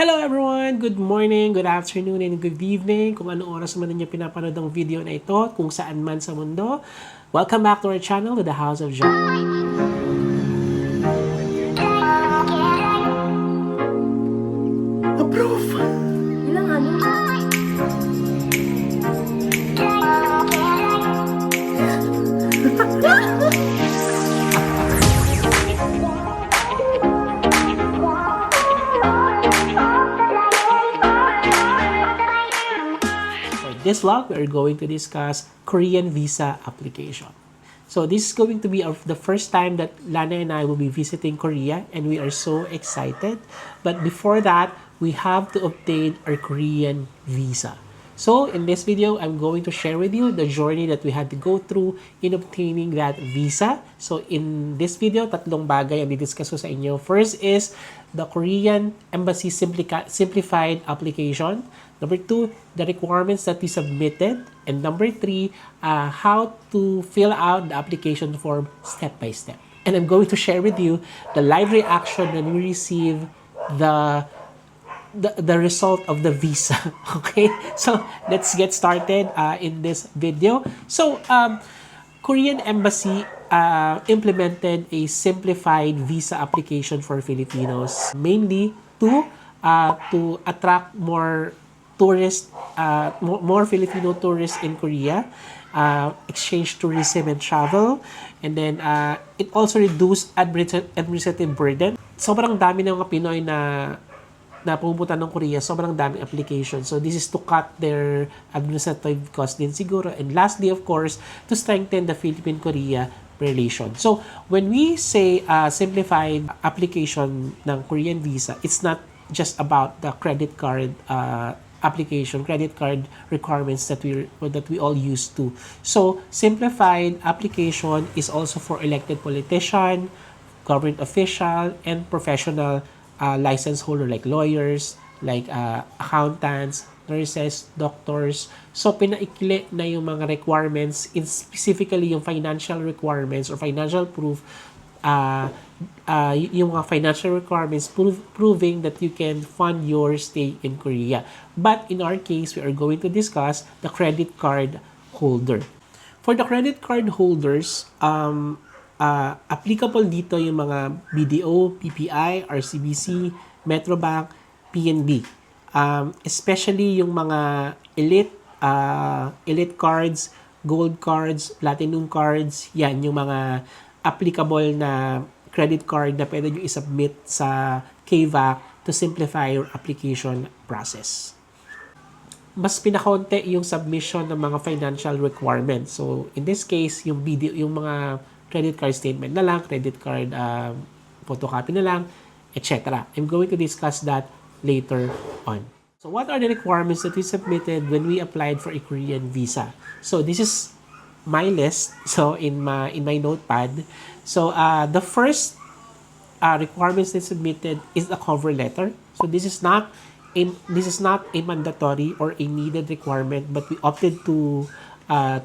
Hello everyone! Good morning, good afternoon, and good evening. Kung ano oras man ninyo pinapanood ang video na ito, kung saan man sa mundo. Welcome back to our channel, to the House of John. Approve! Ilang ano? For this vlog, we are going to discuss Korean visa application. So this is going to be the first time that Lana and I will be visiting Korea, and we are so excited. But before that, we have to obtain our Korean visa. So in this video, I'm going to share with you the journey that we had to go through in obtaining that visa. So in this video, tatlong bagay ang didiscuss ko sa inyo. First is the Korean Embassy simplified application. Number 2, the requirements that we submitted. And number 3, how to fill out the application form step by step. And I'm going to share with you the live reaction when we receive the result of the visa. Okay, so let's get started in this video. So Korean Embassy implemented a simplified visa application for Filipinos, mainly to attract more tourists, more Filipino tourists in Korea, exchange tourism and travel, and then it also reduced administrative burden. Sobrang dami ng mga Pinoy na pumunta ng Korea, sobrang daming application. So this is to cut their administrative cost din siguro. And lastly, of course, to strengthen the Philippine-Korea relation. So when we say simplified application ng Korean visa, it's not just about the credit card application, credit card requirements that we all used to. So simplified application is also for elected politician, government official, and professional license holder like lawyers, like accountants, nurses, doctors. So pinaikli na yung mga requirements, in specifically yung financial requirements or financial proof, yung mga financial requirements proving that you can fund your stay in Korea. But in our case, we are going to discuss the credit card holder. For the credit card holders, applicable dito yung mga BDO, PPI, RCBC, Metrobank, PNB. Especially yung mga elite cards, gold cards, platinum cards, yan yung mga applicable na credit card na pwede nyo isubmit sa KVAC to simplify your application process. Mas pinakaunti yung submission ng mga financial requirements. So, in this case, yung mga credit card statement na lang, credit card photocopy na lang, etc. I'm going to discuss that later on. So, what are the requirements that we submitted when we applied for a Korean visa? So, this is my list. So, in my notepad. So, the first requirements that submitted is the cover letter. So, this is not a mandatory or a needed requirement, but we opted to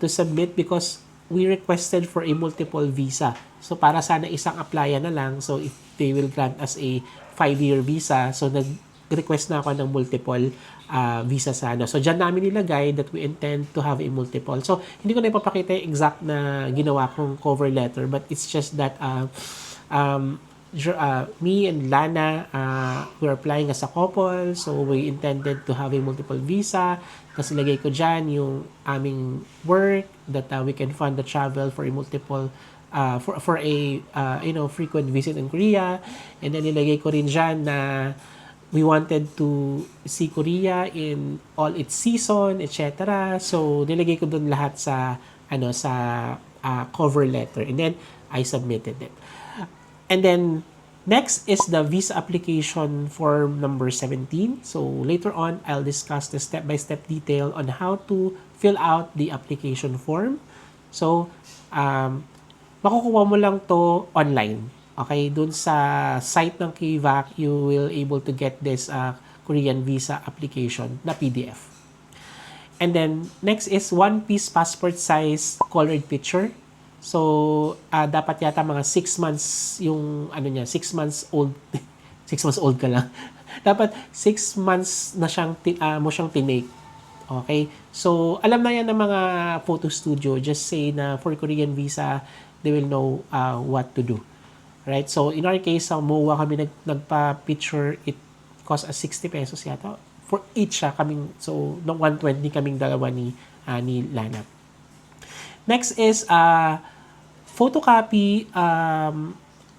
submit because we requested for a multiple visa. So, para sana isang applyan na lang. So, if they will grant us a 5-year visa, so nag-request na ako ng multiple visa sana. So, dyan namin nilagay that we intend to have a multiple. So, hindi ko na ipapakita yung exact na ginawa kong cover letter, but it's just that me and Lana, we're applying as a couple, so we intended to have a multiple visa. Tapos ilagay ko dyan yung aming work, that we can fund the travel for a multiple, for a frequent visit in Korea. And then ilagay ko rin dyan na we wanted to see Korea in all its season, etc. So nilagay ko dun lahat sa cover letter, and then I submitted it. And then, next is the visa application form number 17. So, later on, I'll discuss the step-by-step detail on how to fill out the application form. So, makukuha mo lang to online. Okay? Dun sa site ng KVAC, you will able to get this Korean visa application na PDF. And then, next is one-piece passport size colored picture. So, dapat yata mga 6 months yung 6 months old. 6 months old ka lang. Dapat 6 months na mo siyang tinake. Okay? So, alam na yan ng mga photo studio. Just say na for Korean visa, they will know what to do. Right? So, in our case, sa MOA kami nagpa-picture, it cost us 60 pesos yata. For each kaming, so, no 120 kaming dalawa ni Lana. Next is photocopy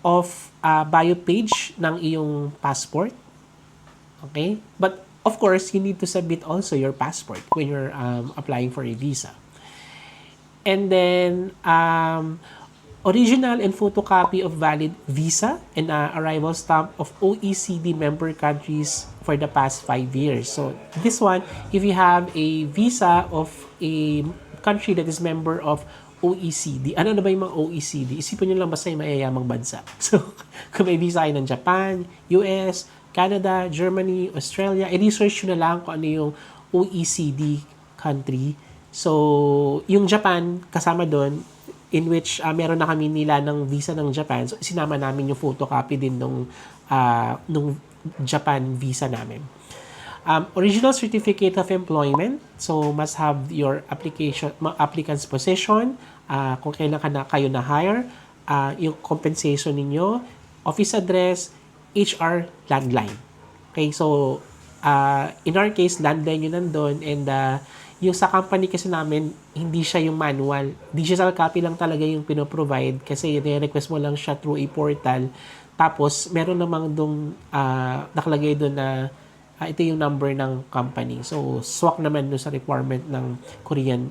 of bio page ng iyong passport. Okay? But of course, you need to submit also your passport when you're applying for a visa. And then, original and photocopy of valid visa and arrival stamp of OECD member countries for the past 5 years. So, this one, if you have a visa of a country that is member of OECD. Ano na ba yung mga OECD? Isipin nyo lang basta yung mayayamang bansa. So, kung may visa kayo ng Japan, US, Canada, Germany, Australia, i-research nyo na lang kung ano yung OECD country. So, yung Japan, kasama doon, in which meron na kami nila ng visa ng Japan. So, sinama namin yung photocopy din nung Japan visa namin. Original certificate of employment. So, must have your applicant's position, kung kailan kayo na-hire, yung compensation ninyo, office address, HR, landline. Okay, so, in our case, landline yun nandun, and yung sa company kasi namin, hindi siya yung manual. Digital copy lang talaga yung pinoprovide kasi request mo lang siya through a portal. Tapos, meron namang dong nakalagay doon na ito yung number ng company. So, swak naman doon sa requirement ng Korean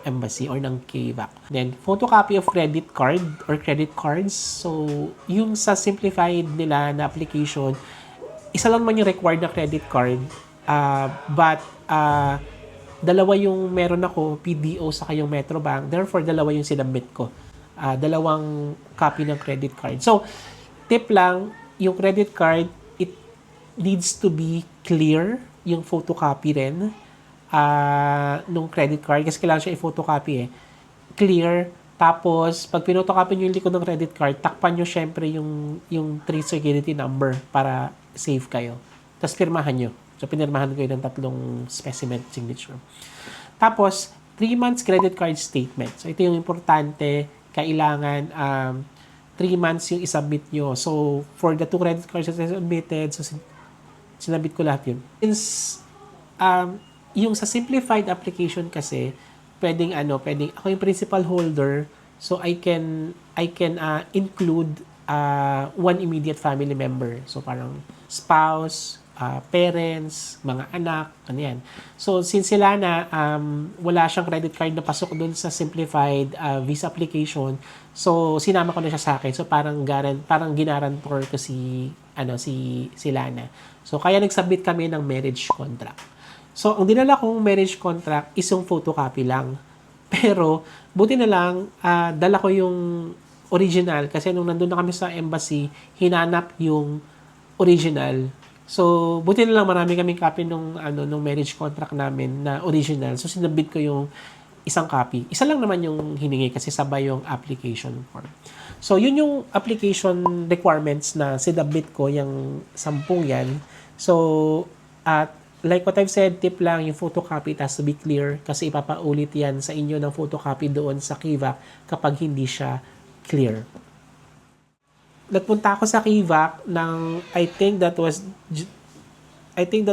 embassy or ng KVAC. Then, photocopy of credit card or credit cards. So, yung sa simplified nila na application, isa lang man yung required na credit card. But, dalawa yung meron ako, PDO sa yung Metrobank. Therefore, dalawa yung sinabit ko. Dalawang copy ng credit card. So, tip lang, yung credit card, it needs to be clear, yung photocopy rin nung credit card. Kasi kailangan siya i-photocopy Clear. Tapos, pag pinotocopy nyo yung likod ng credit card, takpan nyo syempre yung 3 security number para safe kayo. Tapos, pirmahan nyo. So, pinirmahan ko yun ng 3 specimen signature. Tapos, 3 months credit card statement. So, ito yung importante. Kailangan 3 months yung isubmit nyo. So, for the 2 credit cards that I submitted, so sinabit ko lahat yun. Since, yung sa simplified application kasi, pwedeng ako yung principal holder, so I can include one immediate family member. So, parang spouse, parents, mga anak, ano yan. So, since sila na wala siyang credit card na pasok doon sa simplified visa application, so sinama ko na siya sa akin. So, parang ginarantor ko si Lana. So, kaya nagsubmit kami ng marriage contract. So, ang dinala kong marriage contract is yung photocopy lang. Pero, buti na lang, dala ko yung original kasi nung nandun na kami sa embassy, hinanap yung original. So, buti na lang marami kaming copy nung marriage contract namin na original. So, sinabit ko yung isang copy. Isa lang naman yung hiningi kasi sabay yung application form. So, yun yung application requirements na sinabit ko, yung 10 yan. So, like what I've said, tip lang, yung photocopy it has to be clear kasi ipapaulit yan sa inyo ng photocopy doon sa KVAC kapag hindi siya clear. Nagpunta ako sa KVAC ng I think that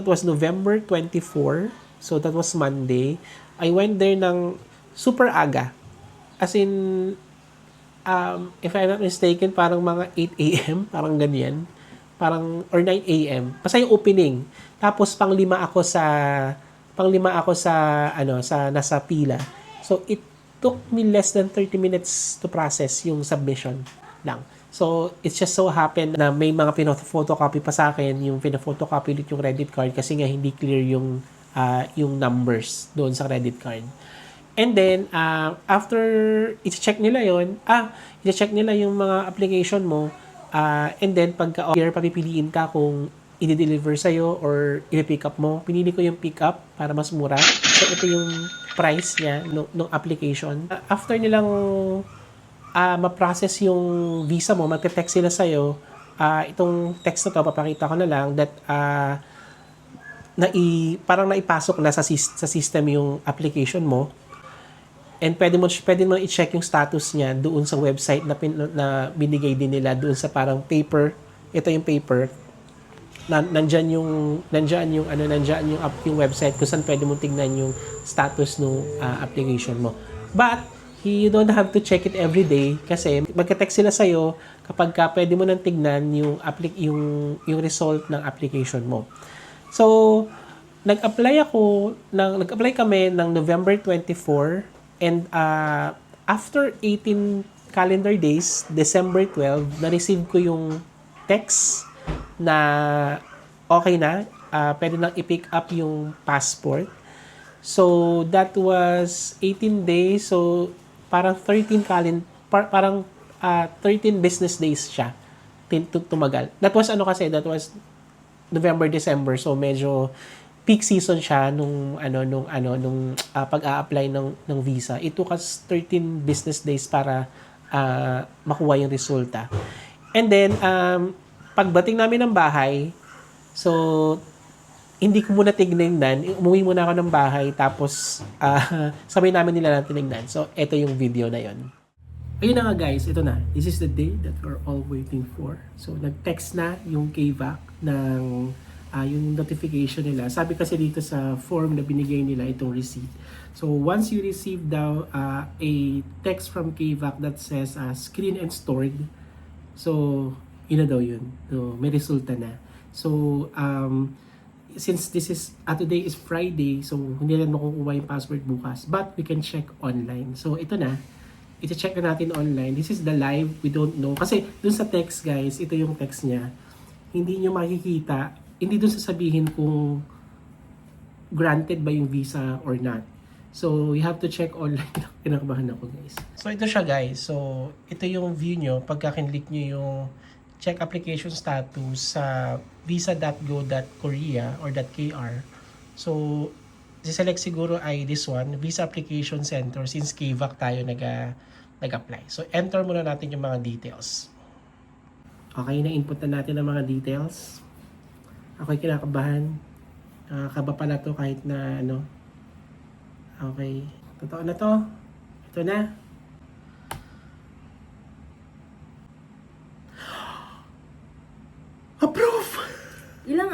was November 24. So, that was Monday. I went there ng super aga. As in, if I'm not mistaken, parang mga 8 a.m. Parang ganyan. Or 9 a.m. Basta yung opening. Tapos, panglima ako sa nasa pila. So, it took me less than 30 minutes to process yung submission lang. So, it just so happened na may mga pino-photocopy pa sa akin, yung pino-photocopy ulit yung credit card kasi nga hindi clear yung numbers doon sa credit card. And then, after i-check nila yung mga application mo, and then, pagka-order, papipiliin ka kung i-deliver sa'yo or i-pick up mo. Pinili ko yung pick up para mas mura. So, ito yung price niya nung application. After nilang ma-process yung visa mo, magte-text sila sa'yo, itong text na to, papakita ko na lang that parang naipasok na sa system yung application mo. And pwede mo i-check yung status niya doon sa website na binigay din nila doon sa parang paper. Ito yung paper. Nandiyan yung website kung saan pwede mong tingnan yung status ng application mo. But you don't have to check it every day kasi magka-text sila sa'yo kapag pwede mo nang tignan yung result ng application mo. So, nag-apply kami ng November 24 and after 18 calendar days, December 12, na-receive ko yung text na okay na, pwede nang i-pick up yung passport. So, that was 18 days. So, parang 13 business days siya tumagal. That was November, December. So, medyo peak season siya nung pag-a-apply ng visa. It took us 13 business days para makuha yung resulta. And then, pagdating namin ng bahay, so, hindi ko muna tinignan. Umuwi muna ako ng bahay, tapos, sabay namin nila na tinignan. So, ito yung video na yon. Ayun na nga guys, ito na. This is the day that we're all waiting for. So, nag-text na yung KVAC ng yung notification nila. Sabi kasi dito sa form na binigay nila itong receipt. So, once you receive daw a text from KVAC that says screen and stored, so, yun na daw yun. So, may resulta na. So, since today is Friday, so hindi na makukuha yung password bukas. But we can check online. So, ito na. Ito-check na natin online. This is the live. We don't know. Kasi dun sa text, guys, ito yung text niya. Hindi nyo makikita. Hindi dun sasabihin kung granted ba yung visa or not. So, you have to check online. Kinakabahan ako, guys. So, ito siya, guys. So, ito yung view nyo pagka kinlik nyo yung check application status sa visa.go.korea or .kr. So, select siguro ay this one, Visa Application Center, since KVAC tayo nag-apply. So, enter muna natin yung mga details. Okay, na-input na natin ang mga details. Ako'y kinakabahan. Kaba pala to kahit na Okay, totoo na to. Ito na. Approve! Ilang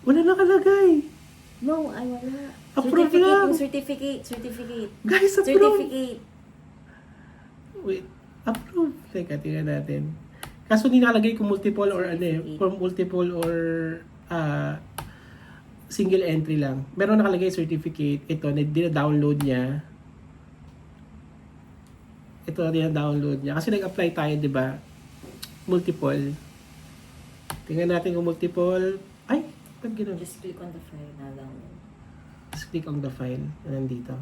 Wala nakalagay. No, ay wala. Approve lang. Certificate. Guys, approve. Certificate. Wait, approve. Teka, tingnan natin. Kaso hindi nakalagay kung multiple or kung multiple or single entry lang. Meron nakalagay certificate. Ito, dina-download niya. Ito, dina-download niya. Kasi nag-apply tayo, di ba? Multiple. Tingnan natin kung multiple. Ay, ba't gano'n? Just click on the file na download. Just click on the file na nandito.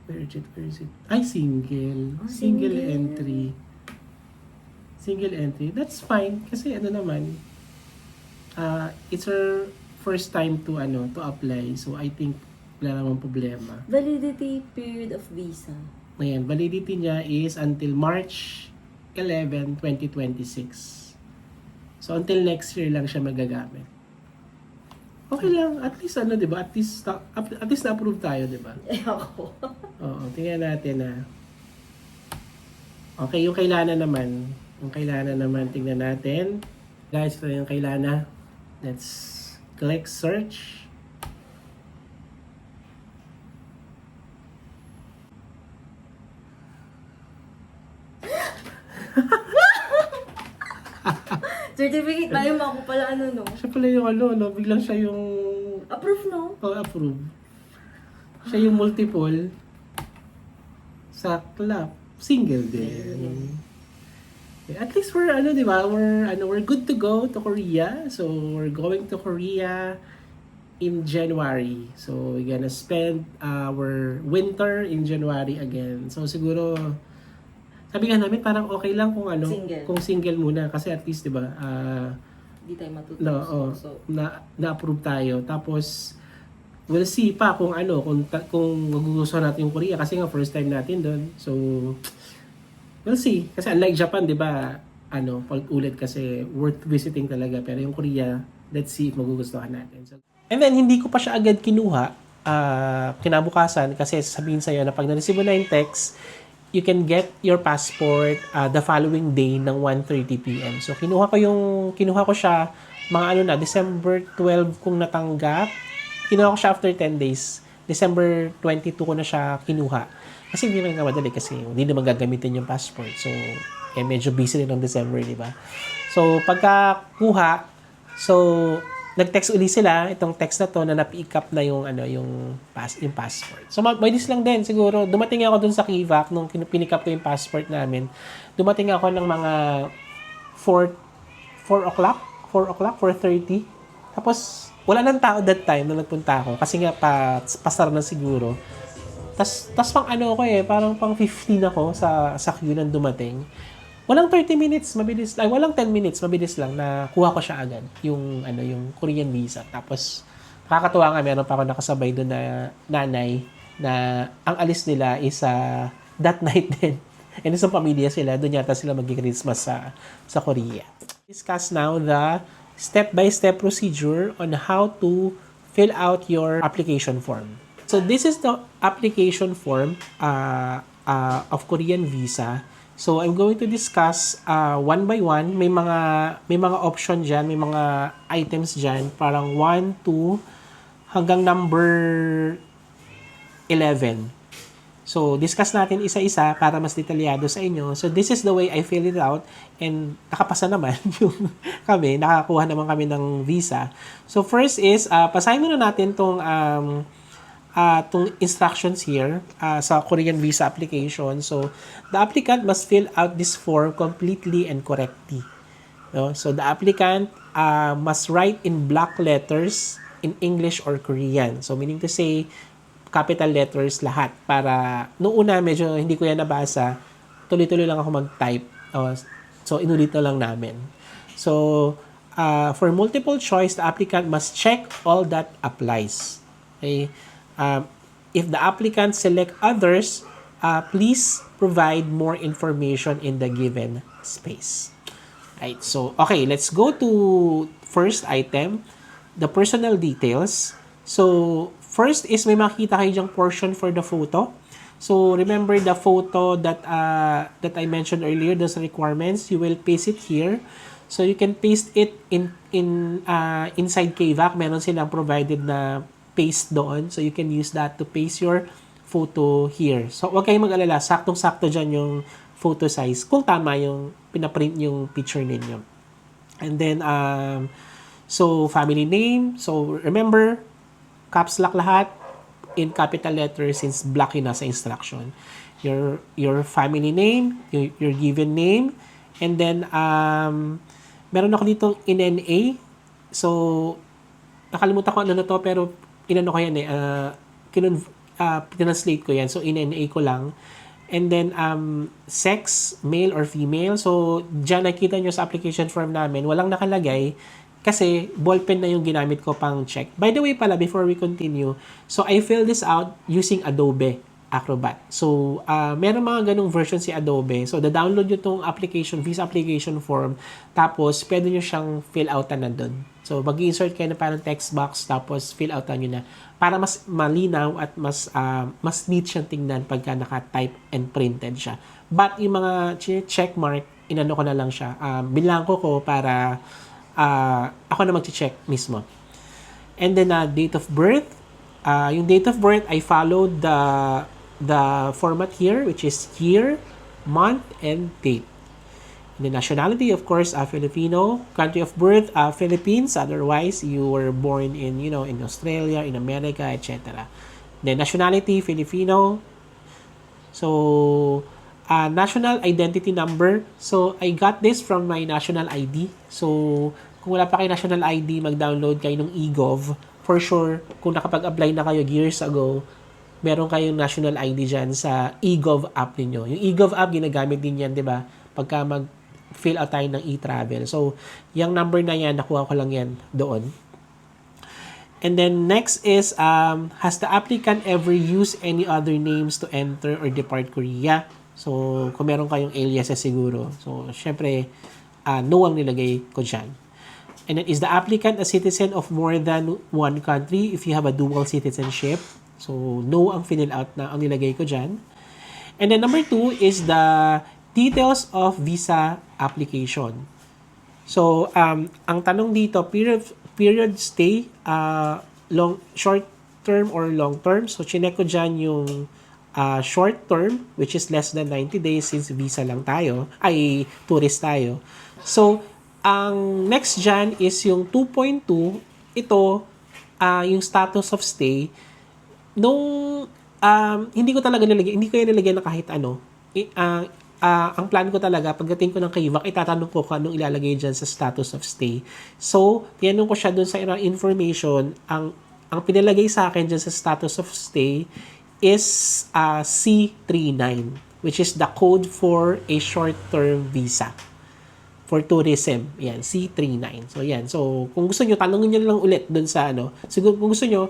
Where is it? Ay, single. Oh, single single. entry. Single entry. That's fine. Kasi naman, it's our first time to apply. So, I think wala namang problema. Validity period of visa. Ayan, validity niya is until March 11, 2026. So, until next year lang siya magagamit. Okay lang. At least, di ba? At least na-approve tayo, di ba? Ako. Oo, tingnan natin na. Okay, yung kailangan naman. Tingnan natin. Guys, ito yung kailangan. Let's click search. Certificate tayo, ako pala Siya pala yung biglang siya yung... Approve, no? approve. Siya yung multiple. Sa club. Single din. Okay, at least we're, di ba? We're good to go to Korea. So, we're going to Korea in January. So, we're gonna spend our winter in January again. So, siguro... Sabi nga namin, parang okay lang kung Single. kung single muna. Kasi at least, di ba, Hindi tayo matutunan. na-approve tayo. Tapos, we'll see pa kung kung magugustuhan natin yung Korea kasi nga first time natin doon. So, we'll see. Kasi unlike Japan, di ba, ulit kasi worth visiting talaga. Pero yung Korea, let's see if magugustuhan natin. So, and then, hindi ko pa siya agad kinuha kinabukasan kasi sasabihin sa'yo na pag na-receive mo na yung text, you can get your passport the following day ng 1:30 p.m. So, kinuha ko siya mga December 12 kung natanggap. Kinuha ko siya after 10 days. December 22 ko na siya kinuha. Kasi hindi lang nga madali kasi hindi naman gagamitin yung passport. So, medyo busy rin ng December, di ba? So, pagkakuha, nag-text uli sila, itong text na to na na-pick up na yung passport. So, mabilis lang din siguro. Dumating ako dun sa Kivac nung pinick up ko yung passport namin. Dumating ako ng mga 4 o'clock, 4:30. Tapos, wala nang tao that time na nagpunta ako. Kasi nga, pasar na siguro. Tas pang parang pang 15 ako sa queue nang dumating. Walang 30 minutes, mabilis. Ay, walang 10 minutes, mabilis lang na kuha ko siya agad. Yung Korean visa. Tapos, nakakatuwa nga, meron pa ako nakasabay doon na nanay na ang alis nila is that night din. And isang pamilya sila, doon yata sila mag-Christmas sa Korea. Discuss now the step-by-step procedure on how to fill out your application form. So this is the application form of Korean visa. So I'm going to discuss one by one. May mga option diyan, may mga items diyan, parang 1, 2 hanggang number 11. So, discuss natin isa-isa para mas detalyado sa inyo. So, this is the way I fill it out and nakapasa naman yung nakakuha naman kami ng visa. So, first is, pasahin muna natin tong instructions here sa Korean visa application. So, the applicant must fill out this form completely and correctly. No? So, the applicant must write in block letters in English or Korean. So, meaning to say, capital letters lahat para noong una medyo hindi ko yan nabasa, tuloy-tuloy lang ako mag-type. So inulit na lang namin. So for multiple choice, the applicant must check all that applies. Okay? If the applicant select others, please provide more information in the given space. Right. So okay, let's go to first item, the personal details. So first is may makita kayo dyang portion for the photo. So remember the photo that I mentioned earlier, those requirements, you will paste it here. So you can paste it inside Kivac. Meron silang provided na paste doon. So you can use that to paste your photo here. So wag kayong mag-alala, saktong-sakto dyan yung photo size kung tama yung pinaprint yung picture ninyo. And then so family name. So remember, caps lock lahat in capital letters since black yun nasa instruction. Your family name, your given name, and then meron ako dito NNA. So nakalimutan ko ano na to pero inano ko yan translate ko yan. So NNA ko lang. And then sex, male or female. So diyan nakita nyo sa application form namin, walang nakalagay kasi ballpen na yung ginamit ko pang check. By the way pala, before we continue, so I filled this out using Adobe Acrobat. So, meron mga ganung version si Adobe. So, da-download nyo tong visa application form, tapos pwede nyo siyang fill outan na dun. So, mag-insert kayo na parang text box, tapos fill outan nyo na para mas malinaw at mas neat siyang tingnan pagka naka-type and printed siya. But, yung mga check mark, inano ko na lang siya. Binlangko ko para ako na mag-check mismo. And then date of birth. Yung date of birth, I followed the format here, which is year, month, and date. And the nationality, of course, Filipino. Country of birth, Philippines. Otherwise, you were born in Australia, in America, etc. Then nationality, Filipino. So national identity number. So, I got this from my national ID. So, kung wala pa kayo national ID, mag-download kayo ng eGov. For sure, kung nakapag-apply na kayo years ago, meron kayong national ID dyan sa eGov app ninyo. Yung eGov app, ginagamit din yan, di ba? Pagka mag-fill out tayo ng e-travel. So, yung number na yan, nakuha ko lang yan doon. And then next is, has the applicant ever used any other names to enter or depart Korea? So, kung meron kayong aliases siguro. So, syempre, no ang nilagay ko dyan. And then, is the applicant a citizen of more than one country if you have a dual citizenship? So, no ang fill out na ang nilagay ko dyan. And then, number 2 is the details of visa application. So, ang tanong dito, period stay, short term or long term. So, chinek ko dyan yung short term, which is less than 90 days since visa lang tayo, ay tourist tayo. So, ang next dyan is yung 2.2. Ito, yung status of stay. Nung, hindi ko yan nilagyan na kahit ano. Ang plan ko talaga, pagdating ko ng KIVAC, itatanong ko kung anong ilalagay dyan sa status of stay. So, tinanong ko siya dun sa information, ang pinalagay sa akin dyan sa status of stay is C39, which is the code for a short-term visa for tourism. Yan, C39. So, yan. So, kung gusto nyo, tanongin nyo lang ulit dun sa siguro kung gusto nyo,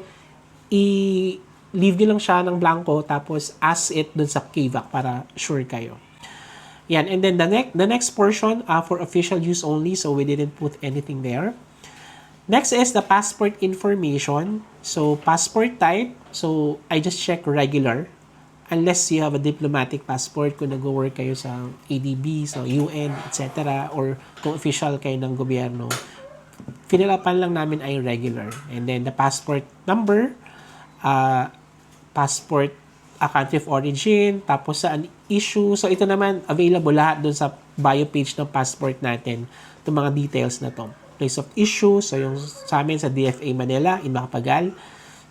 leave nyo lang siya ng blanco, tapos ask it dun sa KIVAC para sure kayo. Yan. And then the next portion for official use only, so we didn't put anything there. Next is the passport information. So, passport type. So, I just check regular. Unless you have a diplomatic passport, kung nag-work kayo sa ADB, so UN, etc. Or kung official kayo ng gobyerno, finilapan lang namin ay regular. And then the passport number, passport country of origin, tapos saan issue. So ito naman, available lahat dun sa bio page ng passport natin, itong mga details na to. Place of issue, so yung sa amin sa DFA Manila, in Macapagal.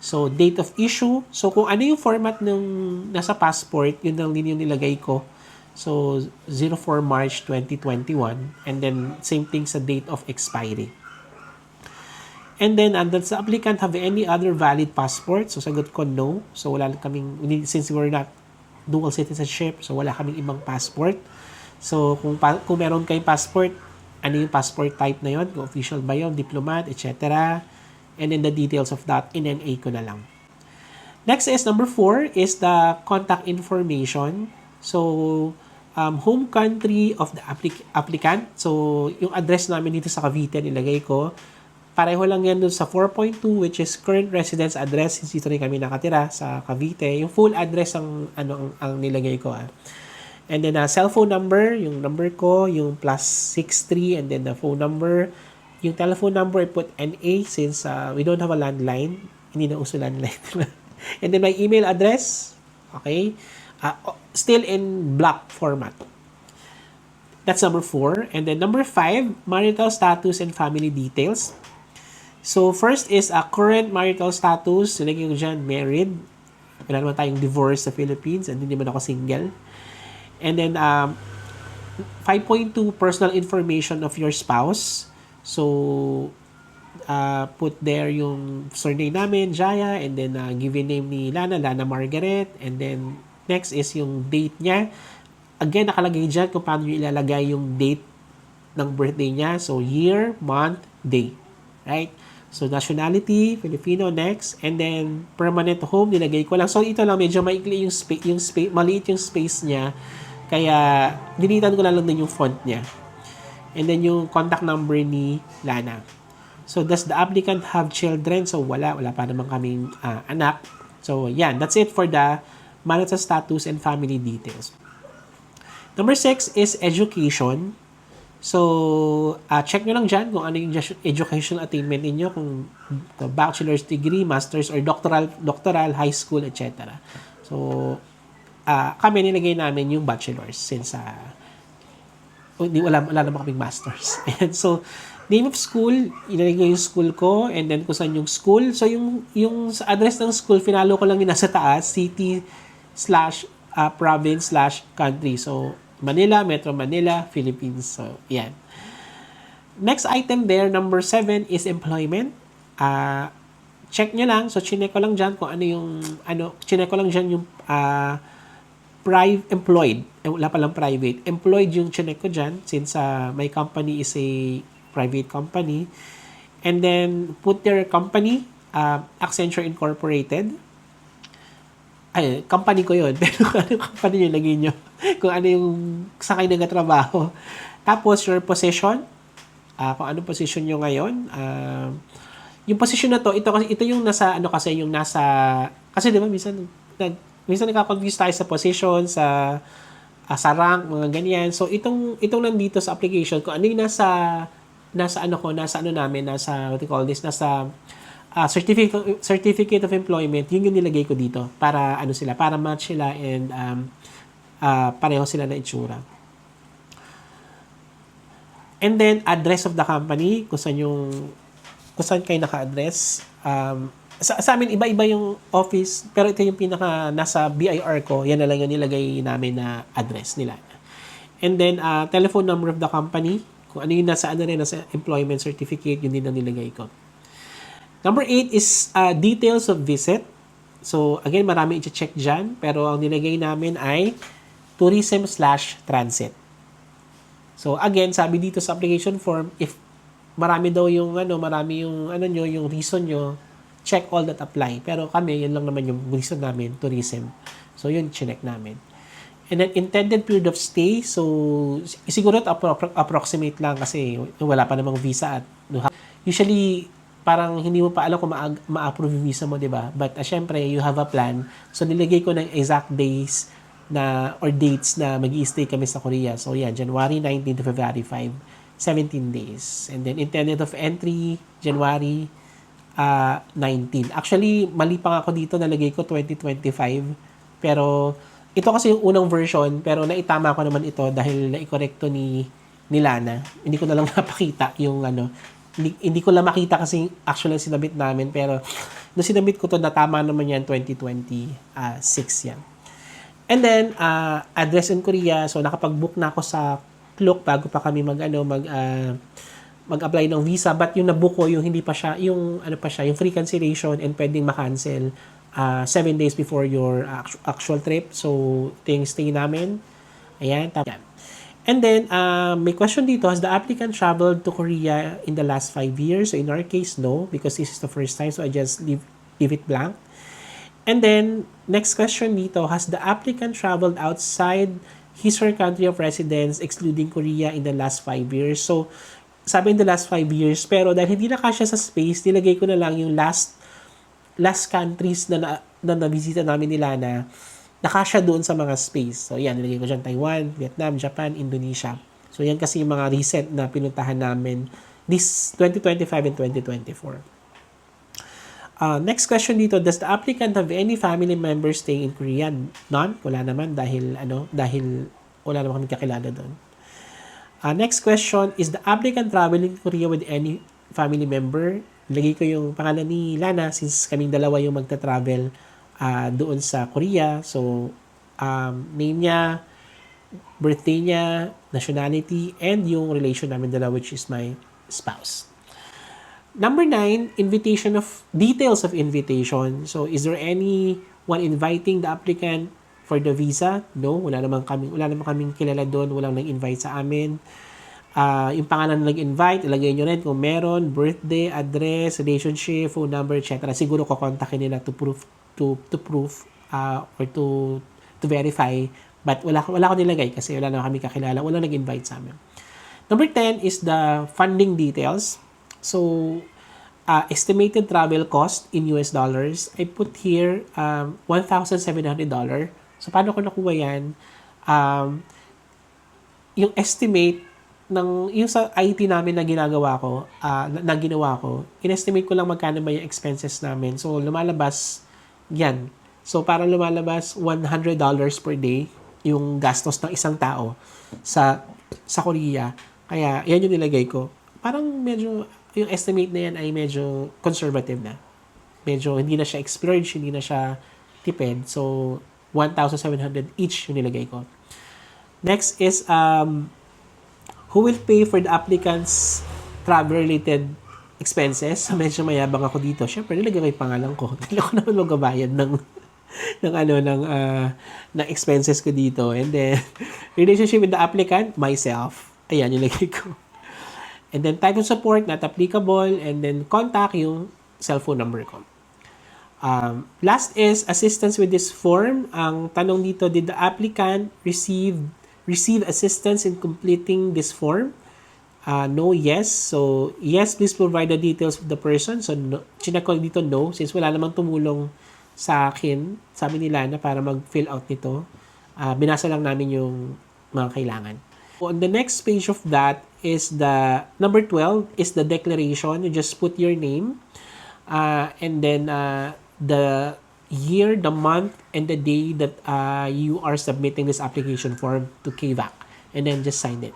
So, date of issue. So, kung ano yung format ng nasa passport, yun lang din yung nilagay ko. So, 04 March 2021. And then, same thing sa date of expiry. And then, does the applicant have any other valid passport? So, sagot ko no. So, wala kaming, since we're not dual citizenship, so wala kaming ibang passport. So, kung meron kayong passport, ano yung passport type na yun? Kung official ba yun, diplomat, etc. And then the details of that, in-NA ko na lang. Next is number 4 is the contact information. So, home country of the applicant. So, yung address namin dito sa Cavite, nilagay ko. Pareho lang yan dun sa 4.2, which is current residence address. Since dito rin kami nakatira sa Cavite. Yung full address ang nilagay ko. And then, cell phone number, yung number ko, yung +63, and then the phone number. Yung telephone number, I put NA since we don't have a landline. Hindi na uso landline. And then my email address, okay, still in block format. That's number 4. And then number 5, marital status and family details. So first is a current marital status. So lagyan ko dyan, married. Wala naman tayong divorce sa Philippines and hindi naman ako single. And then 5.2, personal information of your spouse. So, put there yung surname namin, Jaya, and then given name ni Lana Margaret, and then next is yung date niya. Again, nakalagay dyan kung paano nyo ilalagay yung date ng birthday niya. So, year, month, day. Right? So, nationality, Filipino, next, and then permanent home, nilagay ko lang. So, ito lang, medyo maikli yung space, maliit yung space niya. Kaya, dinitan ko lang din yung font niya. And then yung contact number ni Lana. So, does the applicant have children? So, wala pa naman kaming anak. So, yan. That's it for the marital status and family details. Number 6 is education. So, check nyo lang dyan kung ano yung educational attainment ninyo, kung bachelor's degree, master's, or doctoral, high school, etc. So, kami nilagay namin yung bachelor's since wala naman kaming masters. And so, name of school, inilagay yung school ko, and then kung saan yung school. So, yung address ng school, finalo ko lang yung nasa taas, city/province/country. So, Manila, Metro Manila, Philippines. So, yan. Next item there, number 7 is employment. Check nyo lang. So, chinek ko lang dyan kung chinek ko lang dyan yung employed. Wala palang private. Employed yung chinek ko dyan since my company is a private company. And then, put their company, Accenture Incorporated. Ay, company ko yun. Pero kung ano yung company nyo, lagay nyo. Kung ano yung sa kayo nagtatrabaho. Tapos, your position. Kung ano position nyo ngayon. Yung position na to, ito yung nasa, ano kasi, yung nasa, kasi di ba, minsan nagka-confuse tayo sa position, sa rank, mga ganyan. So, itong nandito sa application, kung ano yung nasa what do you call this, nasa certificate of employment, yun yung nilagay ko dito para para match sila and pareho sila na itsura. And then address of the company, kung saan kayo naka-address. Sa amin iba-iba yung office, pero ito yung pinaka nasa BIR ko, yan na lang yung nilagay namin na address nila. And then telephone number of the company, kung ano yung nasa employment certificate, yun din ang nilagay ko. Number 8 is details of visit. So, again, marami i-check dyan. Pero ang nilagay namin ay tourism/transit. So, again, sabi dito sa application form, if marami yung reason nyo, check all that apply. Pero kami, yun lang naman yung reason namin, tourism. So, yun, chinek namin. And then, intended period of stay. So, siguro approximate lang kasi wala pa namang visa at usually, parang hindi mo pa alam kung ma-approve yung visa mo, di ba? But syempre, you have a plan. So, nilagay ko ng exact days or dates na mag-i-stay kami sa Korea. So, yeah, January 19 to February 5, 17 days. And then, intended of entry, January 19. Actually, mali pa nga ako dito, nalagay ko 2025. Pero, ito kasi yung unang version, pero naitama ko naman ito dahil na-correcto ni Lana. Hindi ko na lang napakita yung hindi ko lang makita kasi actually sinabit namin, pero nung sinabit ko to, natama naman yan 2026 yan. And then address in Korea, so nakapag-book na ako sa Klook bago pa kami mag-apply ng visa, but yung nabook ko yung hindi pa siya yung yung free cancellation and pwedeng ma-cancel 7 days before your actual trip. So ito yung stay namin. Ayan, tapos and then, may question dito, has the applicant traveled to Korea in the last 5 years? So, in our case, no, because this is the first time, so I just leave it blank. And then, next question dito, has the applicant traveled outside his or her country of residence, excluding Korea, in the last 5 years? So, sabi in the last 5 years, pero dahil hindi na kasya sa space, nilagay ko na lang yung last countries na na-visita namin nila na nakasya doon sa mga space. So, yan, nilagay ko dyan, Taiwan, Vietnam, Japan, Indonesia. So, yan kasi yung mga recent na pinuntahan namin this 2025 and 2024. Next question dito, does the applicant have any family members staying in Korea? None? Wala naman dahil wala naman kami kakilala doon. Next question, is the applicant traveling to Korea with any family member? Nilagay ko yung pangalan ni Lana since kaming dalawa yung magta-travel doon sa Korea. So, name niya, birthday niya, nationality, and yung relation namin dalawa, which is my spouse. Number 9, details of invitation. So, is there anyone inviting the applicant for the visa? No, wala naman kaming kilala doon, walang nag-invite sa amin. Yung pangalan na nag-invite, ilagay nyo rin kung meron, birthday, address, relationship, phone number, etc. Siguro kukontakin nila to prove or to verify, but wala ko nilagay kasi wala na kami kakilala, wala nag-invite sa amin. Number 10 is the funding details. So, estimated travel cost in US dollars. I put here $1,700. So, paano ko nakuha yan? Yung estimate yung sa IT namin na ginawa ko, in-estimate ko lang magkano ba yung expenses namin. So, lumalabas yan. So, parang lumalabas $100 per day yung gastos ng isang tao sa Korea. Kaya, yan yung nilagay ko. Parang medyo, yung estimate na yan ay medyo conservative na. Medyo hindi na siya splurge, hindi na siya tipid. So, 1,700 each yung nilagay ko. Next is, who will pay for the applicant's travel-related expenses? Medyo mayabang ako dito. Siyempre, nilagay ko yung pangalan ko. Hindi ako naman magbabayad ng expenses ko dito. And then, relationship with the applicant, myself. Ayan, nilagay ko. And then, type of support, not applicable. And then, contact, yung cellphone number ko. Last is assistance with this form. Ang tanong dito, did the applicant receive assistance in completing this form? No, yes. So, yes, please provide the details of the person. So, no, chinek ko dito no, since wala namang tumulong sa akin, sabi nila na para mag-fill out nito. Binasa lang namin yung mga kailangan. On the next page of that is the number 12 is the declaration. You just put your name and then the year, the month, and the day that you are submitting this application form to KVAC, and then just sign it.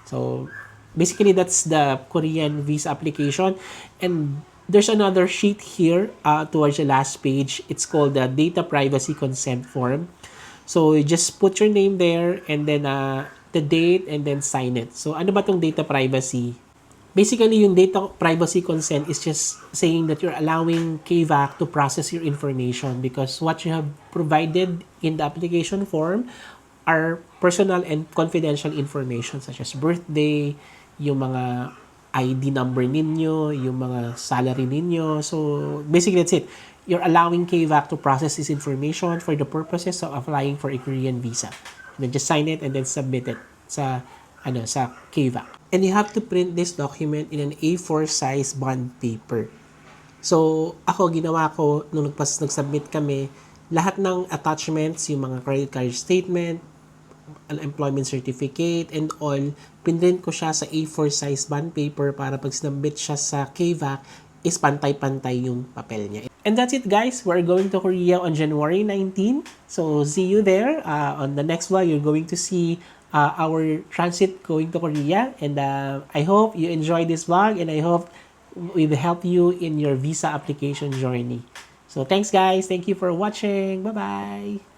So basically that's the Korean visa application. And there's another sheet here towards the last page. It's called the data privacy consent form. So you just put your name there and then the date and then sign it. So ano ba tong data privacy? Basically, yung data privacy consent is just saying that you're allowing KVAC to process your information because what you have provided in the application form are personal and confidential information such as birthday, yung mga ID number ninyo, yung mga salary ninyo. So, basically, that's it. You're allowing KVAC to process this information for the purposes of applying for a Korean visa. And then just sign it and then submit it sa KVAC. And you have to print this document in an A4 size bond paper. So, ako, ginawa ko, nung nag-submit kami, lahat ng attachments, yung mga credit card statement, employment certificate, and all, print ko siya sa A4 size bond paper para pag sinabit siya sa KVAC, is pantay-pantay yung papel niya. And that's it, guys. We're going to Korea on January 19. So, see you there. On the next vlog, you're going to see our transit going to Korea, and I hope you enjoy this vlog, and I hope we will help you in your visa application journey. So thanks guys, thank you for watching, bye bye.